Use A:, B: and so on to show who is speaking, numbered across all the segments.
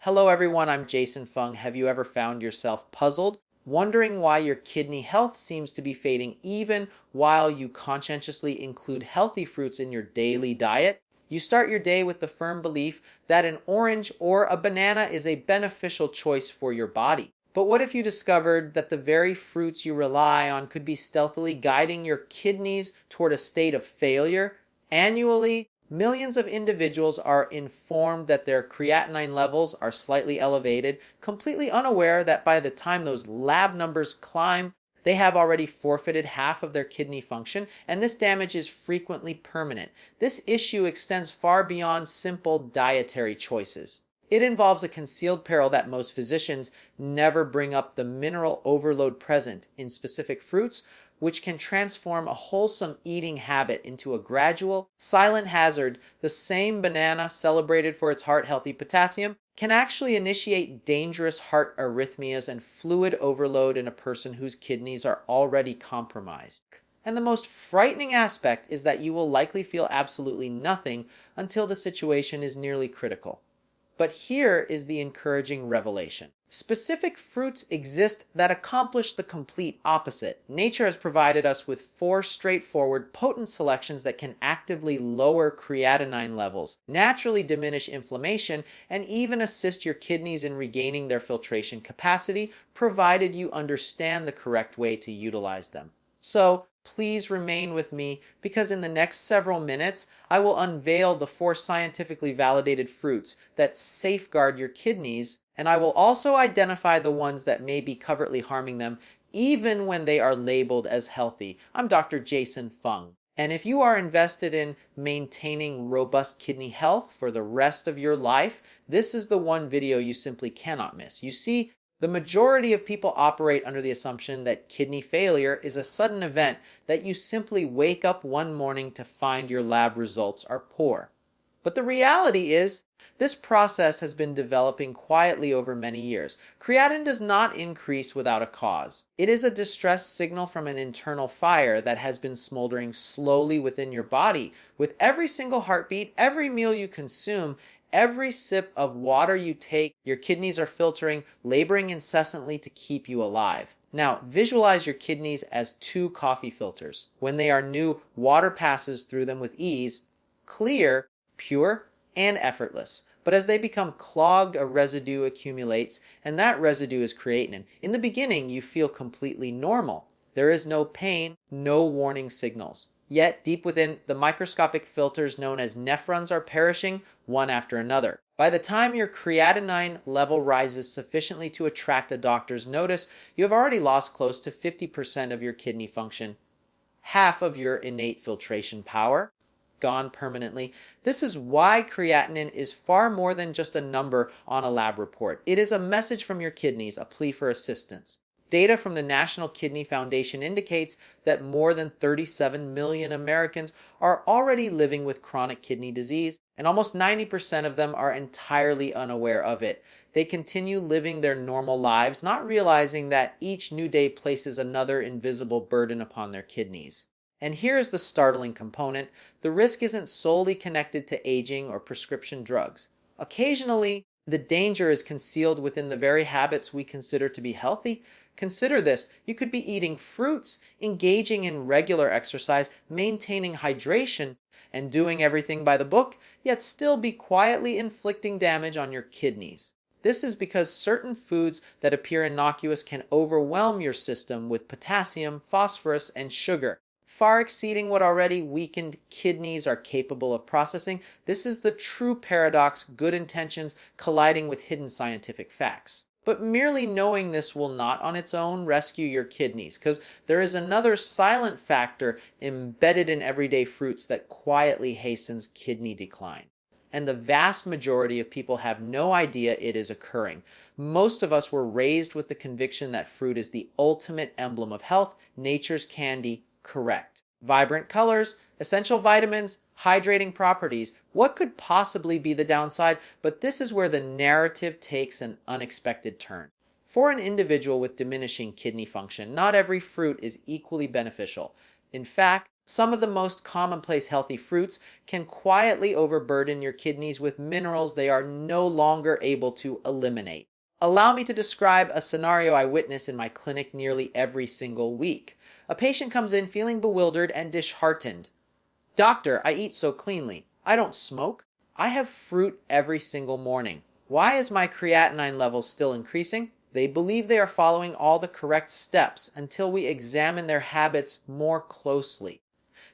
A: Hello everyone, I'm Jason Fung. Have you ever found yourself puzzled, wondering why your kidney health seems to be fading even while you conscientiously include healthy fruits in your daily diet? You start your day with the firm belief that an orange or a banana is a beneficial choice for your body. But what if you discovered that the very fruits you rely on could be stealthily guiding your kidneys toward a state of failure? Annually, millions of individuals are informed that their creatinine levels are slightly elevated, completely unaware that by the time those lab numbers climb, they have already forfeited half of their kidney function, and this damage is frequently permanent. This issue extends far beyond simple dietary choices. It involves a concealed peril that most physicians never bring up: the mineral overload present in specific fruits, which can transform a wholesome eating habit into a gradual, silent hazard. The same banana celebrated for its heart-healthy potassium can actually initiate dangerous heart arrhythmias and fluid overload in a person whose kidneys are already compromised. And the most frightening aspect is that you will likely feel absolutely nothing until the situation is nearly critical. But here is the encouraging revelation. Specific fruits exist that accomplish the complete opposite. Nature has provided us with 4 straightforward, potent selections that can actively lower creatinine levels, naturally diminish inflammation, and even assist your kidneys in regaining their filtration capacity, provided you understand the correct way to utilize them. So, please remain with me, because in the next several minutes, I will unveil the 4 scientifically validated fruits that safeguard your kidneys, and I will also identify the ones that may be covertly harming them, even when they are labeled as healthy. I'm Dr. Jason Fung. And if you are invested in maintaining robust kidney health for the rest of your life, this is the one video you simply cannot miss. You see, the majority of people operate under the assumption that kidney failure is a sudden event, that you simply wake up one morning to find your lab results are poor. But the reality is, this process has been developing quietly over many years. Creatinine does not increase without a cause. It is a distress signal from an internal fire that has been smoldering slowly within your body. With every single heartbeat, every meal you consume, every sip of water you take, your kidneys are filtering, laboring incessantly to keep you alive. Now, visualize your kidneys as 2 coffee filters. When they are new, water passes through them with ease, clear, pure, and effortless. But as they become clogged, a residue accumulates, and that residue is creatinine. In the beginning, you feel completely normal. There is no pain, no warning signals. Yet, deep within, the microscopic filters known as nephrons are perishing, one after another. By the time your creatinine level rises sufficiently to attract a doctor's notice, you have already lost close to 50% of your kidney function, half of your innate filtration power, gone permanently. This is why creatinine is far more than just a number on a lab report. It is a message from your kidneys, a plea for assistance. Data from the National Kidney Foundation indicates that more than 37 million Americans are already living with chronic kidney disease, and almost 90% of them are entirely unaware of it. They continue living their normal lives, not realizing that each new day places another invisible burden upon their kidneys. And here's the startling component: the risk isn't solely connected to aging or prescription drugs. Occasionally, the danger is concealed within the very habits we consider to be healthy. Consider this: you could be eating fruits, engaging in regular exercise, maintaining hydration, and doing everything by the book, yet still be quietly inflicting damage on your kidneys. This is because certain foods that appear innocuous can overwhelm your system with potassium, phosphorus, and sugar, far exceeding what already weakened kidneys are capable of processing. This is the true paradox: good intentions colliding with hidden scientific facts. But merely knowing this will not on its own rescue your kidneys, because there is another silent factor embedded in everyday fruits that quietly hastens kidney decline. And the vast majority of people have no idea it is occurring. Most of us were raised with the conviction that fruit is the ultimate emblem of health, nature's candy. Correct. Vibrant colors, essential vitamins, hydrating properties. What could possibly be the downside? But this is where the narrative takes an unexpected turn. For an individual with diminishing kidney function, not every fruit is equally beneficial. In fact, Some of the most commonplace healthy fruits can quietly overburden your kidneys with minerals they are no longer able to eliminate. Allow me to describe a scenario I witness in my clinic nearly every single week. A patient comes in feeling bewildered and disheartened. "Doctor, I eat so cleanly. I don't smoke. I have fruit every single morning. Why is my creatinine level still increasing?" They believe they are following all the correct steps until we examine their habits more closely.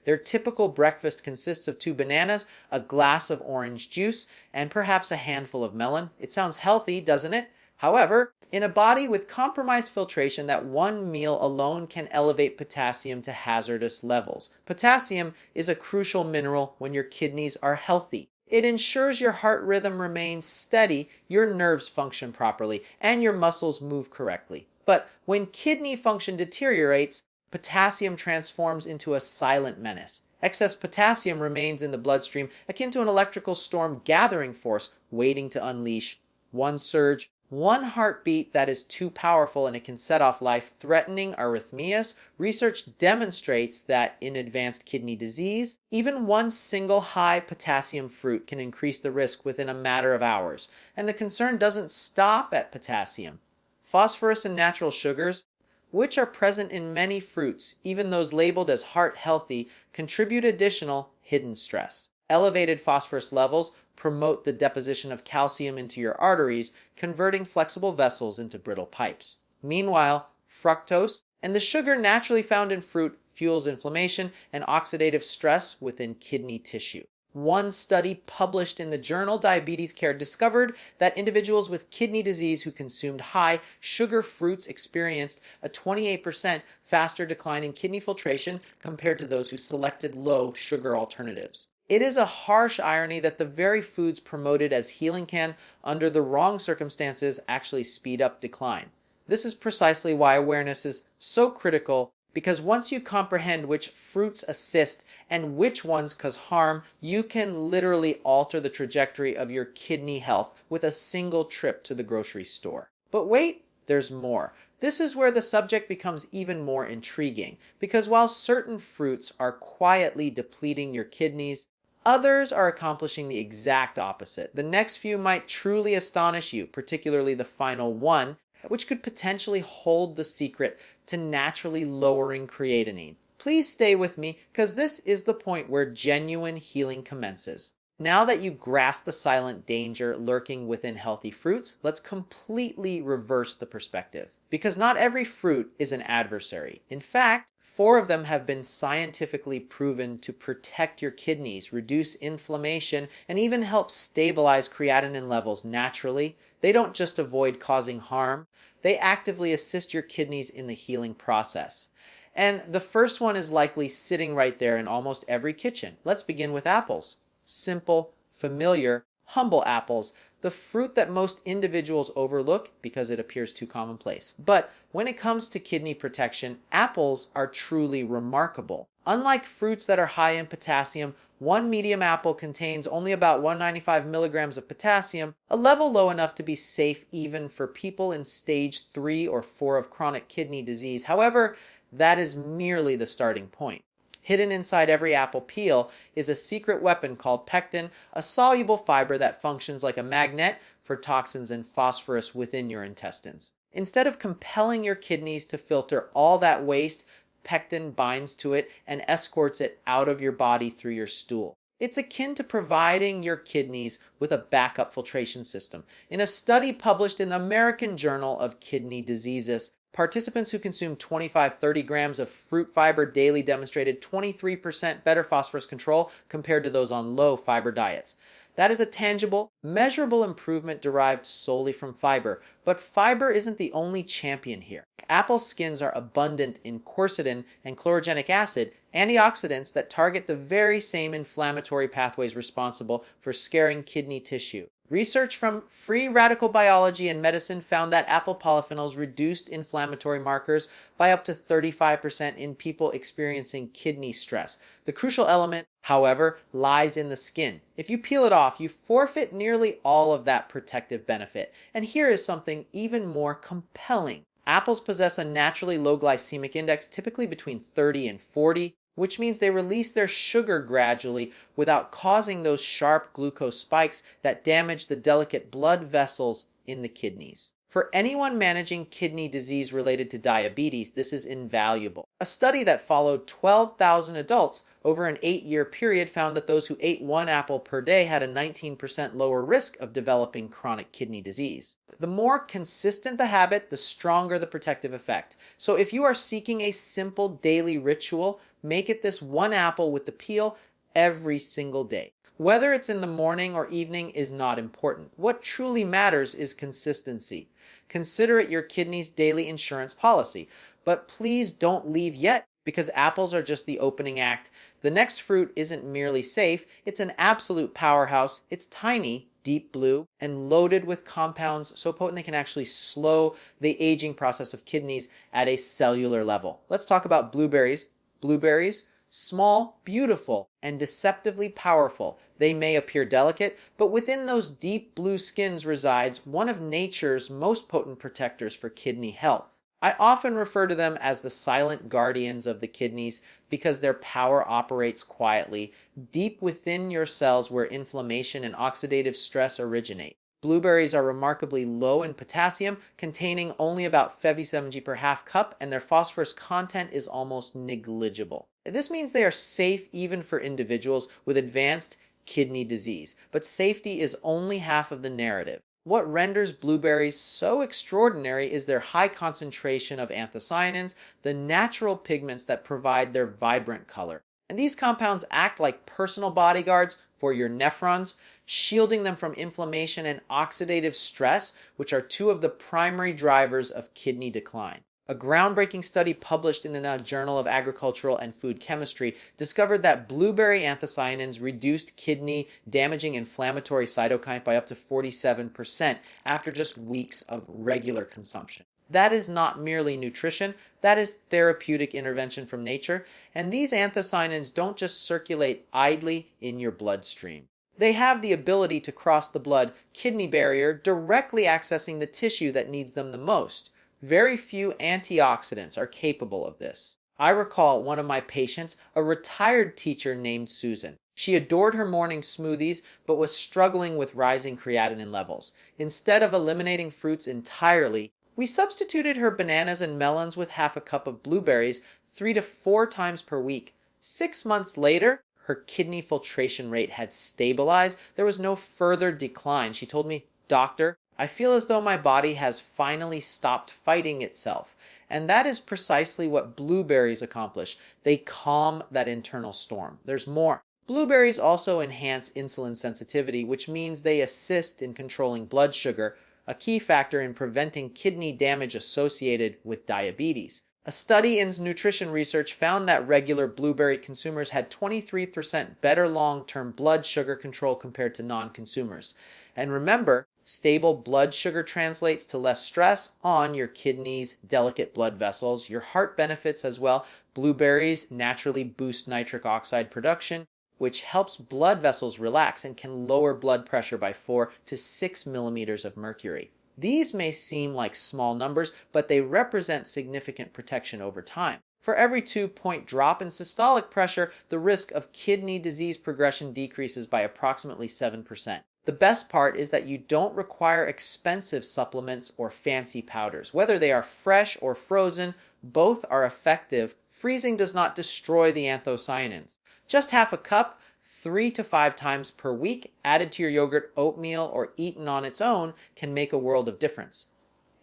A: Their typical breakfast consists of 2 bananas, a glass of orange juice, and perhaps a handful of melon. It sounds healthy, doesn't it? However, in a body with compromised filtration, that one meal alone can elevate potassium to hazardous levels. Potassium is a crucial mineral when your kidneys are healthy. It ensures your heart rhythm remains steady, your nerves function properly, and your muscles move correctly. But when kidney function deteriorates, potassium transforms into a silent menace. Excess potassium remains in the bloodstream, akin to an electrical storm gathering force waiting to unleash. One surge, one heartbeat that is too powerful, and it can set off life-threatening arrhythmias. Research demonstrates that in advanced kidney disease, even one single high potassium fruit can increase the risk within a matter of hours. And the concern doesn't stop at potassium. Phosphorus and natural sugars, which are present in many fruits, even those labeled as heart healthy, contribute additional hidden stress. Elevated phosphorus levels promote the deposition of calcium into your arteries, converting flexible vessels into brittle pipes. Meanwhile, fructose and the sugar naturally found in fruit fuels inflammation and oxidative stress within kidney tissue. One study published in the journal Diabetes Care discovered that individuals with kidney disease who consumed high sugar fruits experienced a 28% faster decline in kidney filtration compared to those who selected low sugar alternatives. It is a harsh irony that the very foods promoted as healing can, under the wrong circumstances, actually speed up decline. This is precisely why awareness is so critical, because once you comprehend which fruits assist and which ones cause harm, you can literally alter the trajectory of your kidney health with a single trip to the grocery store. But wait, there's more. This is where the subject becomes even more intriguing, because while certain fruits are quietly depleting your kidneys, others are accomplishing the exact opposite. The next few might truly astonish you, particularly the final one, which could potentially hold the secret to naturally lowering creatinine. Please stay with me, because this is the point where genuine healing commences. Now that you grasp the silent danger lurking within healthy fruits, let's completely reverse the perspective. Because not every fruit is an adversary. In fact, 4 of them have been scientifically proven to protect your kidneys, reduce inflammation, and even help stabilize creatinine levels naturally. They don't just avoid causing harm, they actively assist your kidneys in the healing process. And the first one is likely sitting right there in almost every kitchen. Let's begin with apples. Simple, familiar, humble apples, the fruit that most individuals overlook because it appears too commonplace. But when it comes to kidney protection, apples are truly remarkable. Unlike fruits that are high in potassium, one medium apple contains only about 195 milligrams of potassium, a level low enough to be safe even for people in stage 3 or 4 of chronic kidney disease. However, that is merely the starting point. Hidden inside every apple peel is a secret weapon called pectin, a soluble fiber that functions like a magnet for toxins and phosphorus within your intestines. Instead of compelling your kidneys to filter all that waste, pectin binds to it and escorts it out of your body through your stool. It's akin to providing your kidneys with a backup filtration system. In a study published in the American Journal of Kidney Diseases, participants who consumed 25-30 grams of fruit fiber daily demonstrated 23% better phosphorus control compared to those on low fiber diets. That is a tangible, measurable improvement derived solely from fiber. But fiber isn't the only champion here. Apple skins are abundant in quercetin and chlorogenic acid, antioxidants that target the very same inflammatory pathways responsible for scarring kidney tissue. Research from Free Radical Biology and Medicine found that apple polyphenols reduced inflammatory markers by up to 35% in people experiencing kidney stress. The crucial element, however, lies in the skin. If you peel it off, you forfeit nearly all of that protective benefit. And here is something even more compelling. Apples possess a naturally low glycemic index, typically between 30 and 40, which means they release their sugar gradually without causing those sharp glucose spikes that damage the delicate blood vessels in the kidneys. For anyone managing kidney disease related to diabetes, this is invaluable. A study that followed 12,000 adults over an 8-year period found that those who ate 1 apple per day had a 19% lower risk of developing chronic kidney disease. The more consistent the habit, the stronger the protective effect. So if you are seeking a simple daily ritual, make it this 1 apple with the peel every single day. Whether it's in the morning or evening is not important. What truly matters is consistency. Consider it your kidney's daily insurance policy. But please don't leave yet, because apples are just the opening act. The next fruit isn't merely safe, it's an absolute powerhouse. It's tiny, deep blue, and loaded with compounds so potent they can actually slow the aging process of kidneys at a cellular level. Let's talk about blueberries. Blueberries, small, beautiful, and deceptively powerful. They may appear delicate, but within those deep blue skins resides one of nature's most potent protectors for kidney health. I often refer to them as the silent guardians of the kidneys because their power operates quietly, deep within your cells where inflammation and oxidative stress originate. Blueberries are remarkably low in potassium, containing only about 57 g per half cup, and their phosphorus content is almost negligible. This means they are safe even for individuals with advanced kidney disease, but safety is only half of the narrative. What renders blueberries so extraordinary is their high concentration of anthocyanins, the natural pigments that provide their vibrant color. And these compounds act like personal bodyguards for your nephrons, shielding them from inflammation and oxidative stress, which are two of the primary drivers of kidney decline. A groundbreaking study published in the Journal of Agricultural and Food Chemistry discovered that blueberry anthocyanins reduced kidney-damaging inflammatory cytokine by up to 47% after just weeks of regular consumption. That is not merely nutrition, that is therapeutic intervention from nature, and these anthocyanins don't just circulate idly in your bloodstream. They have the ability to cross the blood-kidney barrier, directly accessing the tissue that needs them the most. Very few antioxidants are capable of this. I recall one of my patients, a retired teacher named Susan. She adored her morning smoothies, but was struggling with rising creatinine levels. Instead of eliminating fruits entirely, we substituted her bananas and melons with half a cup of blueberries 3 to 4 times per week. 6 months later, her kidney filtration rate had stabilized. There was no further decline. She told me, "Doctor, I feel as though my body has finally stopped fighting itself." And that is precisely what blueberries accomplish. They calm that internal storm. There's more. Blueberries also enhance insulin sensitivity, which means they assist in controlling blood sugar, a key factor in preventing kidney damage associated with diabetes. A study in nutrition research found that regular blueberry consumers had 23% better long-term blood sugar control compared to non-consumers. And remember, stable blood sugar translates to less stress on your kidneys, delicate blood vessels. Your heart benefits as well. Blueberries naturally boost nitric oxide production, which helps blood vessels relax and can lower blood pressure by 4 to 6 millimeters of mercury. These may seem like small numbers, but they represent significant protection over time. For every 2-point drop in systolic pressure, the risk of kidney disease progression decreases by approximately 7%. The best part is that you don't require expensive supplements or fancy powders. Whether they are fresh or frozen, both are effective. Freezing does not destroy the anthocyanins. Just half a cup, 3 to 5 times per week, added to your yogurt, oatmeal, or eaten on its own can make a world of difference.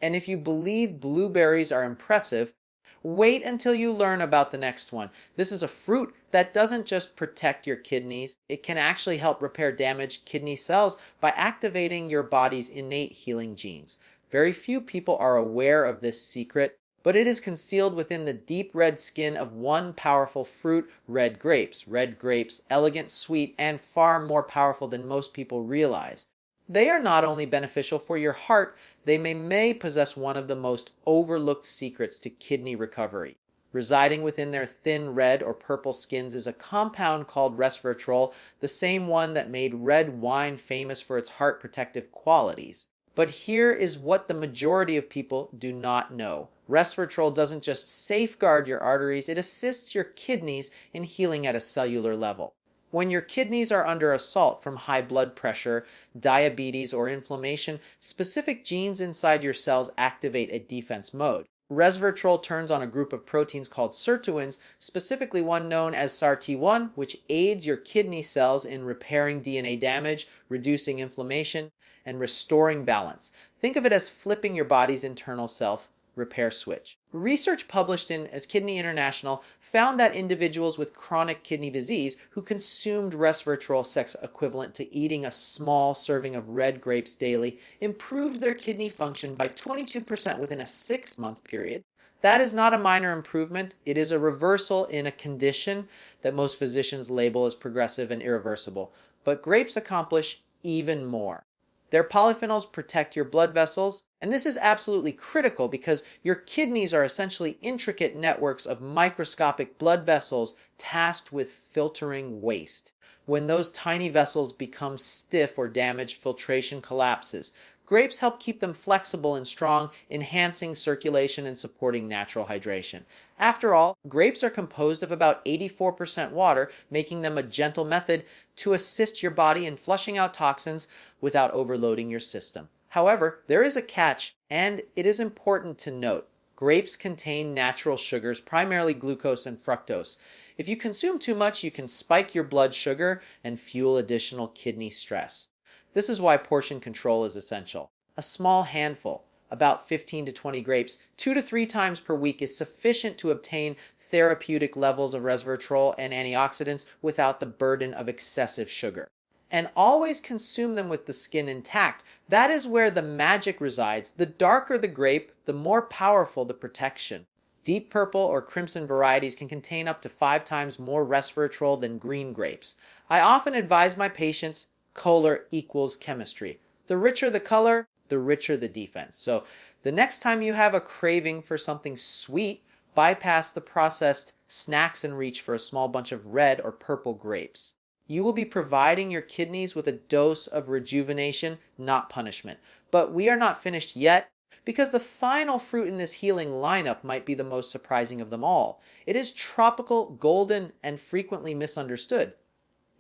A: And if you believe blueberries are impressive, wait until you learn about the next one. This is a fruit that doesn't just protect your kidneys, it can actually help repair damaged kidney cells by activating your body's innate healing genes. Very few people are aware of this secret, but it is concealed within the deep red skin of one powerful fruit, red grapes. Red grapes, elegant, sweet, and far more powerful than most people realize. They are not only beneficial for your heart, they may possess one of the most overlooked secrets to kidney recovery. Residing within their thin red or purple skins is a compound called resveratrol, the same one that made red wine famous for its heart protective qualities. But here is what the majority of people do not know. Resveratrol doesn't just safeguard your arteries, it assists your kidneys in healing at a cellular level. When your kidneys are under assault from high blood pressure, diabetes, or inflammation, specific genes inside your cells activate a defense mode. Resveratrol turns on a group of proteins called sirtuins, specifically one known as SART1, which aids your kidney cells in repairing DNA damage, reducing inflammation, and restoring balance. Think of it as flipping your body's internal self repair switch. Research published in As Kidney International found that individuals with chronic kidney disease who consumed resveratrol, sex equivalent to eating a small serving of red grapes daily, improved their kidney function by 22% within a 6-month period. That is not a minor improvement. It is a reversal in a condition that most physicians label as progressive and irreversible. But grapes accomplish even more. Their polyphenols protect your blood vessels, and this is absolutely critical because your kidneys are essentially intricate networks of microscopic blood vessels tasked with filtering waste. When those tiny vessels become stiff or damaged, filtration collapses. Grapes help keep them flexible and strong, enhancing circulation and supporting natural hydration. After all, grapes are composed of about 84% water, making them a gentle method to assist your body in flushing out toxins without overloading your system. However, there is a catch, and it is important to note. Grapes contain natural sugars, primarily glucose and fructose. If you consume too much, you can spike your blood sugar and fuel additional kidney stress. This is why portion control is essential. A small handful, about 15 to 20 grapes, 2 to 3 times per week is sufficient to obtain therapeutic levels of resveratrol and antioxidants without the burden of excessive sugar. And always consume them with the skin intact. That is where the magic resides. The darker the grape, the more powerful the protection. Deep purple or crimson varieties can contain up to 5 times more resveratrol than green grapes. I often advise my patients, color equals chemistry. The richer the color, the richer the defense. So the next time you have a craving for something sweet, bypass the processed snacks and reach for a small bunch of red or purple grapes. You will be providing your kidneys with a dose of rejuvenation, not punishment. But we are not finished yet, because the final fruit in this healing lineup might be the most surprising of them all. It is tropical, golden, and frequently misunderstood.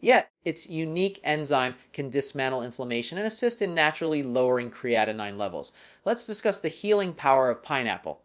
A: Yet, its unique enzyme can dismantle inflammation and assist in naturally lowering creatinine levels. Let's discuss the healing power of pineapple.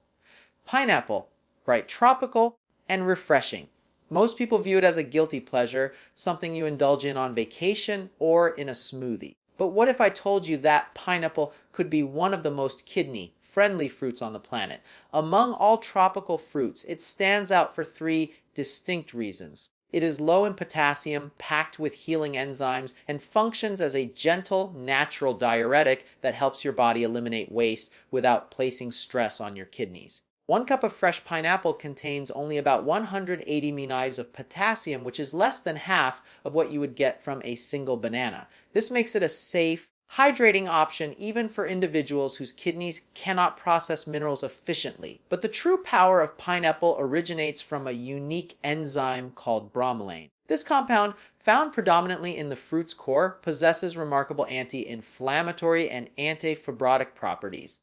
A: Pineapple, bright tropical and refreshing. Most people view it as a guilty pleasure, something you indulge in on vacation or in a smoothie. But what if I told you that pineapple could be one of the most kidney-friendly fruits on the planet? Among all tropical fruits, it stands out for 3 distinct reasons. It is low in potassium, packed with healing enzymes, and functions as a gentle, natural diuretic that helps your body eliminate waste without placing stress on your kidneys. 1 cup of fresh pineapple contains only about 180 mg of potassium, which is less than half of what you would get from a single banana. This makes it a safe, hydrating option even for individuals whose kidneys cannot process minerals efficiently. But the true power of pineapple originates from a unique enzyme called bromelain. This compound, found predominantly in the fruit's core, possesses remarkable anti-inflammatory and anti-fibrotic properties.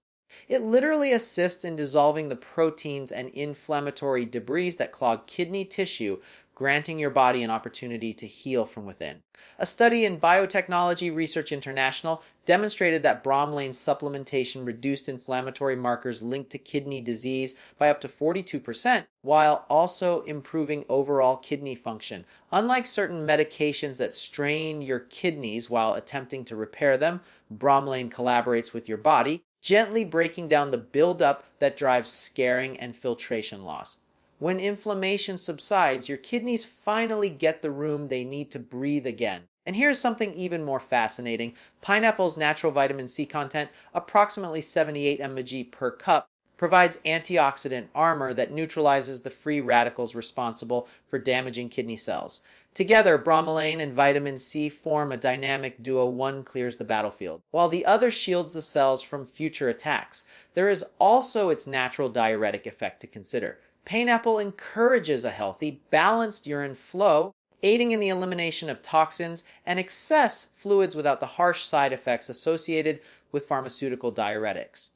A: It literally assists in dissolving the proteins and inflammatory debris that clog kidney tissue, granting your body an opportunity to heal from within. A study in Biotechnology Research International demonstrated that bromelain supplementation reduced inflammatory markers linked to kidney disease by up to 42%, while also improving overall kidney function. Unlike certain medications that strain your kidneys while attempting to repair them, bromelain collaborates with your body, gently breaking down the buildup that drives scarring and filtration loss. When inflammation subsides, your kidneys finally get the room they need to breathe again. And here's something even more fascinating. Pineapple's natural vitamin C content, approximately 78 mg per cup, provides antioxidant armor that neutralizes the free radicals responsible for damaging kidney cells. Together, bromelain and vitamin C form a dynamic duo. One clears the battlefield, while the other shields the cells from future attacks. There is also its natural diuretic effect to consider. Pineapple encourages a healthy, balanced urine flow, aiding in the elimination of toxins and excess fluids without the harsh side effects associated with pharmaceutical diuretics.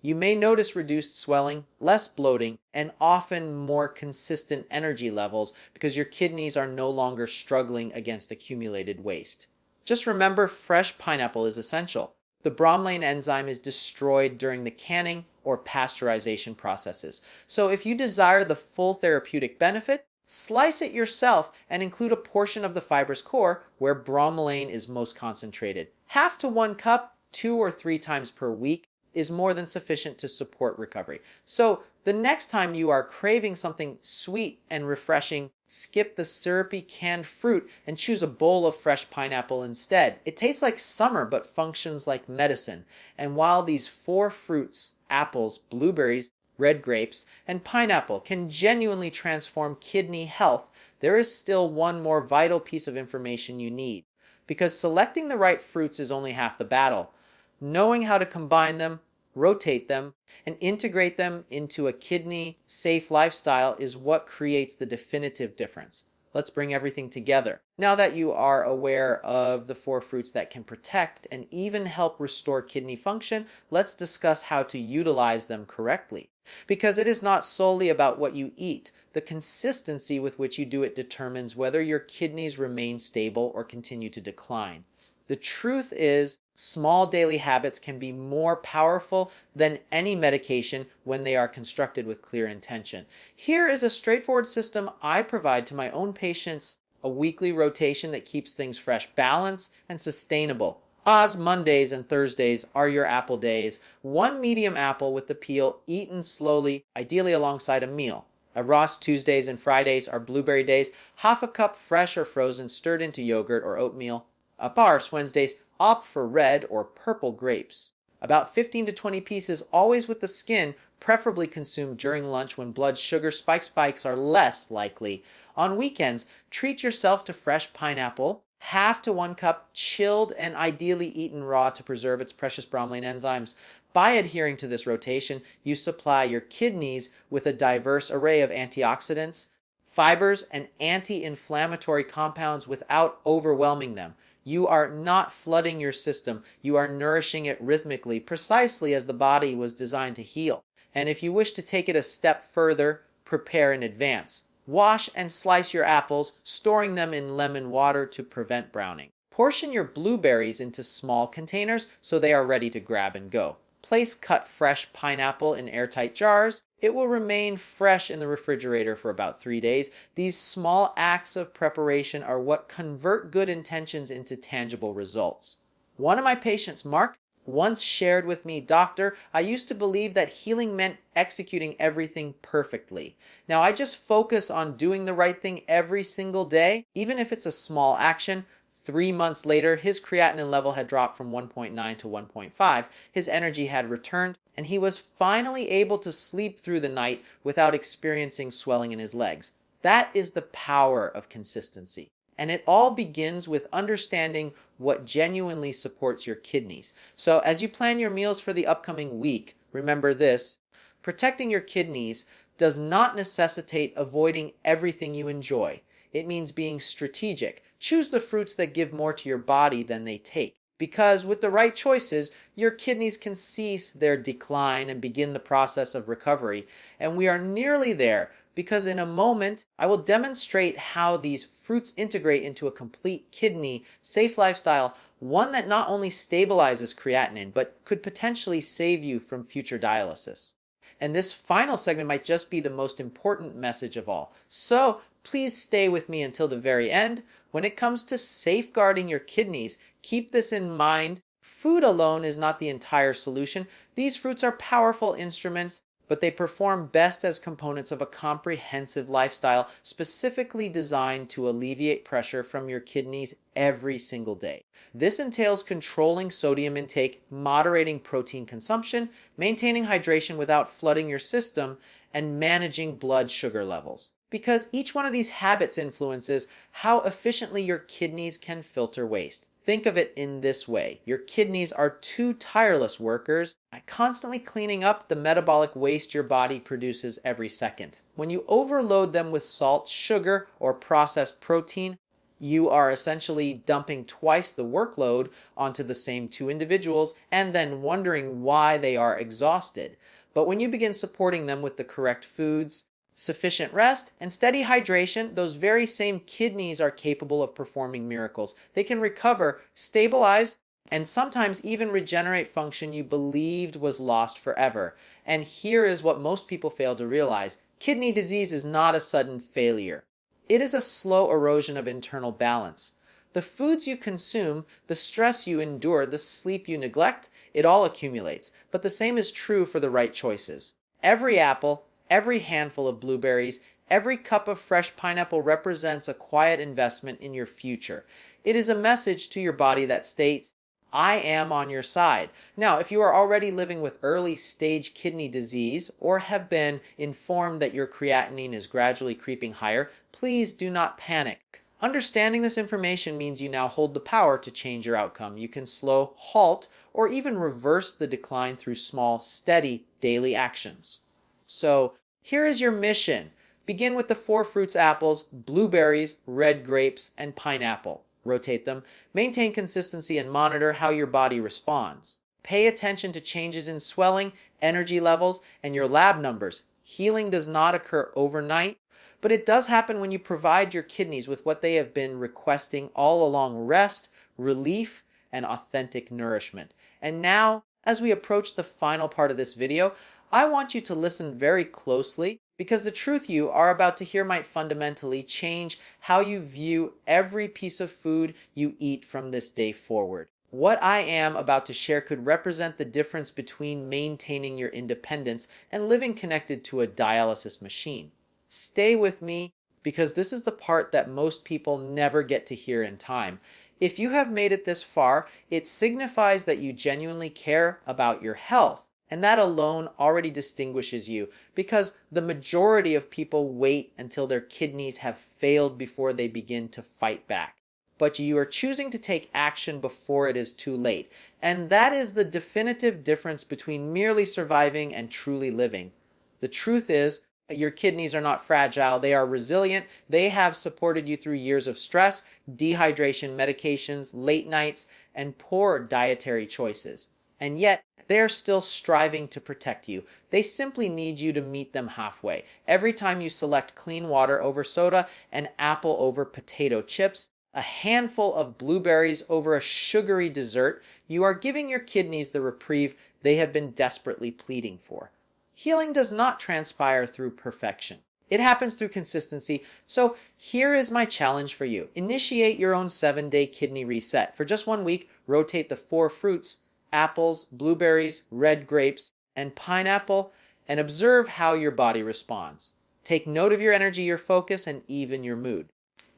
A: You may notice reduced swelling, less bloating, and often more consistent energy levels because your kidneys are no longer struggling against accumulated waste. Just remember, fresh pineapple is essential. The bromelain enzyme is destroyed during the canning or pasteurization processes. So if you desire the full therapeutic benefit, slice it yourself and include a portion of the fibrous core where bromelain is most concentrated. Half to 1 cup, 2 or 3 times per week, is more than sufficient to support recovery. So the next time you are craving something sweet and refreshing, skip the syrupy canned fruit and choose a bowl of fresh pineapple instead. It tastes like summer but functions like medicine. And while these 4 fruits, apples, blueberries, red grapes, and pineapple can genuinely transform kidney health, there is still one more vital piece of information you need. Because selecting the right fruits is only half the battle. Knowing how to combine them, rotate them, and integrate them into a kidney-safe lifestyle is what creates the definitive difference. Let's bring everything together. Now that you are aware of the 4 fruits that can protect and even help restore kidney function, let's discuss how to utilize them correctly. Because it is not solely about what you eat. The consistency with which you do it determines whether your kidneys remain stable or continue to decline. The truth is, small daily habits can be more powerful than any medication when they are constructed with clear intention. Here is a straightforward system I provide to my own patients, a weekly rotation that keeps things fresh, balanced, and sustainable. Oz Mondays and Thursdays are your apple days. 1 medium apple with the peel, eaten slowly, ideally alongside a meal. A Ross Tuesdays and Fridays are blueberry days, half a cup fresh or frozen stirred into yogurt or oatmeal. A Barse Wednesdays, opt for red or purple grapes. About 15 to 20 pieces, always with the skin, preferably consumed during lunch when blood sugar spikes are less likely. On weekends, treat yourself to fresh pineapple, half to 1 cup, chilled and ideally eaten raw to preserve its precious bromelain enzymes. By adhering to this rotation, you supply your kidneys with a diverse array of antioxidants, fibers, and anti-inflammatory compounds without overwhelming them. You are not flooding your system, you are nourishing it rhythmically, precisely as the body was designed to heal. And if you wish to take it a step further, prepare in advance. Wash and slice your apples, storing them in lemon water to prevent browning. Portion your blueberries into small containers so they are ready to grab and go. Place cut fresh pineapple in airtight jars. It will remain fresh in the refrigerator for about 3 days. These small acts of preparation are what convert good intentions into tangible results. One of my patients, Mark, once shared with me, "Doctor, I used to believe that healing meant executing everything perfectly. Now I just focus on doing the right thing every single day, even if it's a small action." 3 months later, his creatinine level had dropped from 1.9 to 1.5, his energy had returned, and he was finally able to sleep through the night without experiencing swelling in his legs. That is the power of consistency. And it all begins with understanding what genuinely supports your kidneys. So as you plan your meals for the upcoming week, remember this: protecting your kidneys does not necessitate avoiding everything you enjoy. It means being strategic. Choose the fruits that give more to your body than they take. Because with the right choices, your kidneys can cease their decline and begin the process of recovery. And we are nearly there, because in a moment, I will demonstrate how these fruits integrate into a complete kidney-safe lifestyle, one that not only stabilizes creatinine, but could potentially save you from future dialysis. And this final segment might just be the most important message of all. So please stay with me until the very end. When it comes to safeguarding your kidneys, keep this in mind. Food alone is not the entire solution. These fruits are powerful instruments, but they perform best as components of a comprehensive lifestyle specifically designed to alleviate pressure from your kidneys every single day. This entails controlling sodium intake, moderating protein consumption, maintaining hydration without flooding your system, and managing blood sugar levels. Because each one of these habits influences how efficiently your kidneys can filter waste. Think of it in this way: your kidneys are 2 tireless workers, constantly cleaning up the metabolic waste your body produces every second. When you overload them with salt, sugar, or processed protein, You are essentially dumping twice the workload onto the same two individuals and then wondering why they are exhausted. But when you begin supporting them with the correct foods, sufficient rest, and steady hydration, those very same kidneys are capable of performing miracles. They can recover, stabilize, and sometimes even regenerate function you believed was lost forever. And here is what most people fail to realize. Kidney disease is not a sudden failure. It is a slow erosion of internal balance. The foods you consume, the stress you endure, the sleep you neglect, it all accumulates. But the same is true for the right choices. Every apple, every handful of blueberries, every cup of fresh pineapple represents a quiet investment in your future. It is a message to your body that states, I am on your side. Now, if you are already living with early stage kidney disease or have been informed that your creatinine is gradually creeping higher, please do not panic. Understanding this information means you now hold the power to change your outcome. You can slow, halt, or even reverse the decline through small, steady daily actions. So, here is your mission. Begin with the 4 fruits: apples, blueberries, red grapes, and pineapple. Rotate them. Maintain consistency and monitor how your body responds. Pay attention to changes in swelling, energy levels, and your lab numbers. Healing does not occur overnight, but it does happen when you provide your kidneys with what they have been requesting all along: rest, relief, and authentic nourishment. And now, as we approach the final part of this video, I want you to listen very closely, because the truth you are about to hear might fundamentally change how you view every piece of food you eat from this day forward. What I am about to share could represent the difference between maintaining your independence and living connected to a dialysis machine. Stay with me, because this is the part that most people never get to hear in time. If you have made it this far, it signifies that you genuinely care about your health. And that alone already distinguishes you, because the majority of people wait until their kidneys have failed before they begin to fight back. But you are choosing to take action before it is too late. And that is the definitive difference between merely surviving and truly living. The truth is, your kidneys are not fragile. They are resilient. They have supported you through years of stress, dehydration, medications, late nights, and poor dietary choices. And yet, they are still striving to protect you. They simply need you to meet them halfway. Every time you select clean water over soda, an apple over potato chips, a handful of blueberries over a sugary dessert, you are giving your kidneys the reprieve they have been desperately pleading for. Healing does not transpire through perfection. It happens through consistency. So here is my challenge for you. Initiate your own 7-day kidney reset. For just 1 week, rotate the 4 fruits: apples, blueberries, red grapes, and pineapple, and observe how your body responds. Take note of your energy, your focus, and even your mood.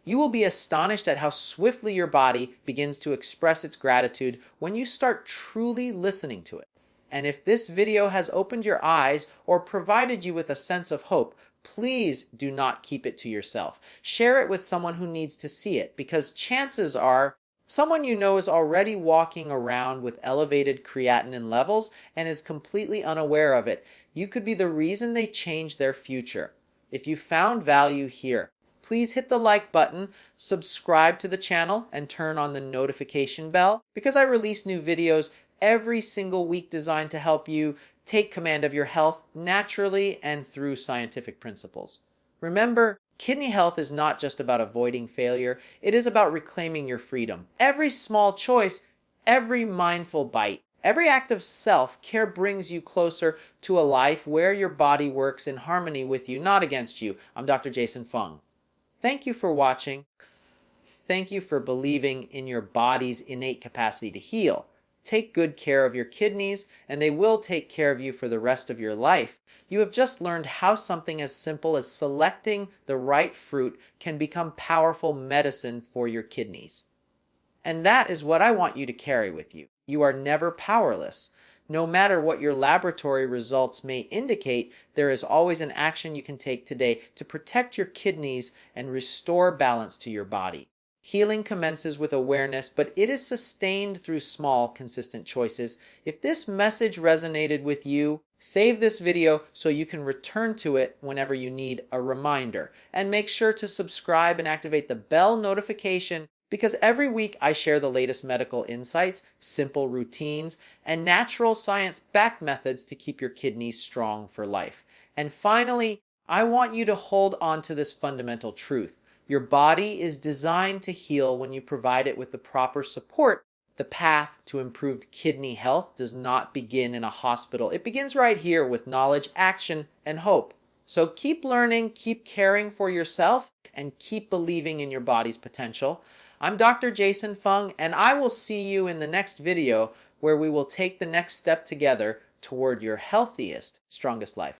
A: You will be astonished at how swiftly your body begins to express its gratitude when you start truly listening to it. And if this video has opened your eyes or provided you with a sense of hope, please do not keep it to yourself. Share it with someone who needs to see it, because chances are someone you know is already walking around with elevated creatinine levels and is completely unaware of it. You could be the reason they change their future. If you found value here, please hit the like button, subscribe to the channel, and turn on the notification bell, because I release new videos every single week designed to help you take command of your health naturally and through scientific principles. Remember, kidney health is not just about avoiding failure, it is about reclaiming your freedom. Every small choice, every mindful bite, every act of self-care brings you closer to a life where your body works in harmony with you, not against you. I'm Dr. Jason Fung. Thank you for watching. Thank you for believing in your body's innate capacity to heal. Take good care of your kidneys, and they will take care of you for the rest of your life. You have just learned how something as simple as selecting the right fruit can become powerful medicine for your kidneys. And that is what I want you to carry with you. You are never powerless. No matter what your laboratory results may indicate, there is always an action you can take today to protect your kidneys and restore balance to your body. Healing commences with awareness, but it is sustained through small, consistent choices. If this message resonated with you, Save this video so you can return to it whenever you need a reminder. And make sure to subscribe and activate the bell notification because every week I share the latest medical insights, simple routines, and natural science-backed methods to keep your kidneys strong for life. And finally, I want you to hold on to this fundamental truth. Your body is designed to heal when you provide it with the proper support. The path to improved kidney health does not begin in a hospital. It begins right here with knowledge, action, and hope. So keep learning, keep caring for yourself, and keep believing in your body's potential. I'm Dr. Jason Fung, and I will see you in the next video where we will take the next step together toward your healthiest, strongest life.